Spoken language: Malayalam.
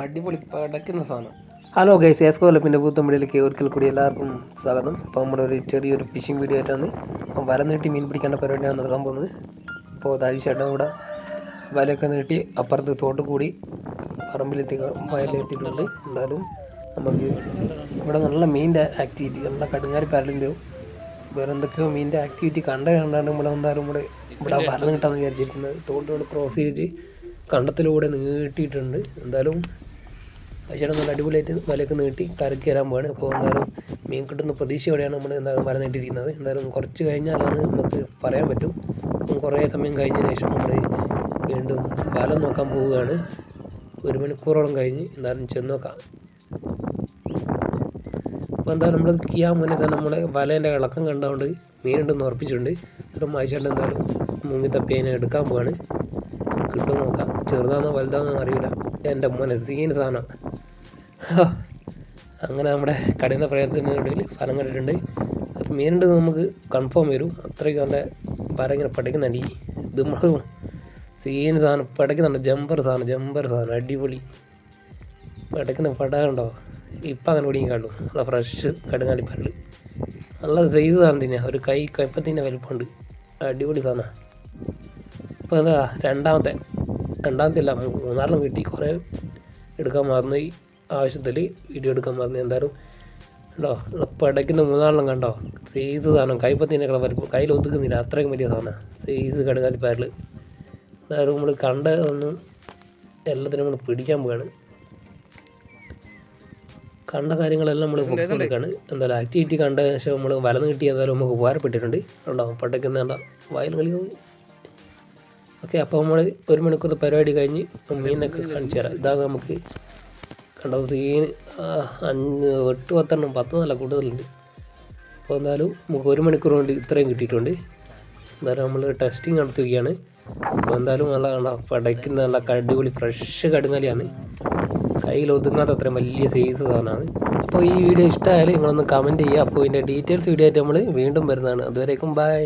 അടിപൊളി പടക്കുന്ന സാധനം. ഹലോ ഗൈസ്, എസ്കോലപ്പിൻ്റെ പൂത്തമ്പടിയിലേക്ക് ഒരിക്കൽ കൂടി എല്ലാവർക്കും സ്വാഗതം. അപ്പോൾ നമ്മുടെ ഒരു ചെറിയൊരു ഫിഷിംഗ് വീഡിയോ ആയിട്ടാണ്. അപ്പം വല നീട്ടി മീൻ പിടിക്കേണ്ട പരിപാടിയാണ് നടക്കാൻ പോകുന്നത്. അപ്പോൾ ദാശേട്ടൻ കൂടെ വലയൊക്കെ നീട്ടി അപ്പുറത്ത് തോട്ട് കൂടി വയലെത്തിയിട്ടുണ്ട്. എന്തായാലും നമുക്ക് ഇവിടെ നല്ല മീനിൻ്റെ ആക്ടിവിറ്റി, നല്ല കടുങ്ങാരി പാരലിൻ്റെയോ വേറെ എന്തൊക്കെയോ മീനിൻ്റെ ആക്ടിവിറ്റി കണ്ടാണ് ഇവിടെ എന്തായാലും ഇവിടെ വല നീട്ടാന്ന് വിചാരിച്ചിരിക്കുന്നത്. തോട്ടുകൾ ക്രോസ് ചെയ്ത് കണ്ടത്തിലൂടെ നീട്ടിയിട്ടുണ്ട്. എന്തായാലും ചേട്ടൻ നല്ല അടിപൊളിയായിട്ട് വലയൊക്കെ നീട്ടി കരക്ക് തരാൻ പോവാണ്. അപ്പോൾ എന്തായാലും മീൻ കിട്ടുന്ന പ്രതീക്ഷയോടെയാണ് നമ്മൾ എന്തായാലും വല നീട്ടിയിരിക്കുന്നത്. എന്തായാലും കുറച്ച് കഴിഞ്ഞാലാണ് നമുക്ക് പറയാൻ പറ്റും. കുറേ സമയം കഴിഞ്ഞതിന് ശേഷം നമ്മൾ വീണ്ടും വല നോക്കാൻ പോവുകയാണ്. 1 മണിക്കൂറോളം കഴിഞ്ഞ് എന്തായാലും ചെന്ന് നോക്കാം. അപ്പോൾ എന്തായാലും നമ്മൾ ചെയ്യാൻ മുന്നേ തന്നെ നമ്മളെ വലേൻ്റെ ഇളക്കം കണ്ടുകൊണ്ട് മീനുണ്ടെന്ന് ഉറപ്പിച്ചിട്ടുണ്ട്. എന്നിട്ടും ആഴ്ചകളിൽ എന്തായാലും മുങ്ങി തപ്പി അതിനെ എടുക്കാൻ പോവാണ്. കിട്ടുമോ നോക്കാം. ചെറുതാണെന്നോ വലുതാണെന്നോ അറിയില്ല. എൻ്റെ മോനെ സീൻ സാധനം. അങ്ങനെ നമ്മുടെ കഠിന പ്രയത്നത്തിനിടയിൽ ഫലം കണ്ടിട്ടുണ്ട്. അപ്പോൾ മീനുണ്ടെന്ന് നമുക്ക് കൺഫേം വരും. അത്രയ്ക്ക് നല്ല വര ഇങ്ങനെ പഠിക്കുന്നുണ്ട്. ഇത് നമ്മൾ സീൻ സാധനം പഠിക്കുന്നുണ്ട്. ജമ്പർ സാധനം അടിപൊളി പഠിക്കുന്ന പട കണ്ടോ. ഇപ്പം അങ്ങനെ പിടിയും കാണും. നല്ല ഫ്രഷ് കടുങ്ങാലിപ്പരൽ നല്ല സൈസ് സാധനം തന്നെയാണ്. ഒരു കൈപ്പത്തിൻ്റെ വലിപ്പമുണ്ട്. അടിപൊളി സാധനമാണ്. അപ്പോൾ എന്താ രണ്ടാമത്തെ ഇല്ല, 3-4 കിട്ടി. കുറേ എടുക്കാൻ മറന്നു. ഈ ആവശ്യത്തിൽ വീഡിയോ എടുക്കാൻ മറന്നു. എന്തായാലും കണ്ടോ പടയ്ക്കുന്ന 3-4 കണ്ടോ. സൈസ് സാധനം കൈപ്പത്തിനൊക്കെ വലിപ്പം കയ്യിൽ ഒതുക്കുന്നില്ല. അത്രയും വലിയ സാധനമാണ്. സൈസ് കടുങ്ങാലിപ്പരൽ. എന്തായാലും നമ്മൾ കണ്ടതൊന്നും എല്ലാത്തിനും നമ്മൾ പിടിക്കാൻ പോവുകയാണ്. കണ്ട കാര്യങ്ങളെല്ലാം നമ്മൾ ഫോട്ടോ എടുക്കുകയാണ്. എന്തായാലും ആക്ടിവിറ്റി കണ്ട ശേഷം നമ്മൾ വല നീട്ടി എന്തായാലും നമുക്ക് ഉപകാരപ്പെട്ടിട്ടുണ്ട്. ഉണ്ടാവും പടയ്ക്കുന്ന കണ്ട വയൽ കളി. ഓക്കെ, അപ്പോൾ നമ്മൾ 1 മണിക്കൂർ പരിപാടി കഴിഞ്ഞ് മീനൊക്കെ കാണിച്ചു തരാം. ഇതാണ് നമുക്ക് കണ്ടത് സീൻ. 8, 10 10 നല്ല കൂടുതലുണ്ട്. അപ്പോൾ എന്തായാലും നമുക്ക് 1 മണിക്കൂർ കൊണ്ട് ഇത്രയും കിട്ടിയിട്ടുണ്ട്. എന്തായാലും നമ്മൾ ടെസ്റ്റിങ് നടത്തുകയാണ്. അപ്പോൾ എന്തായാലും നല്ല പടയ്ക്കുന്ന നല്ല അടിപൊളി ഫ്രഷ് കടുങ്ങാലിയാണ്. കയ്യിൽ ഒതുങ്ങാത്ത അത്രയും വലിയ സൈസ് സാധനമാണ്. അപ്പോൾ ഈ വീഡിയോ ഇഷ്ടമായാലും നിങ്ങളൊന്ന് കമൻറ്റ് ചെയ്യുക. അപ്പോൾ ഇതിൻ്റെ ഡീറ്റെയിൽസ് വീഡിയോ ആയിട്ട് നമ്മൾ വീണ്ടും വരുന്നതാണ്. അതുവരേക്കും ബൈ.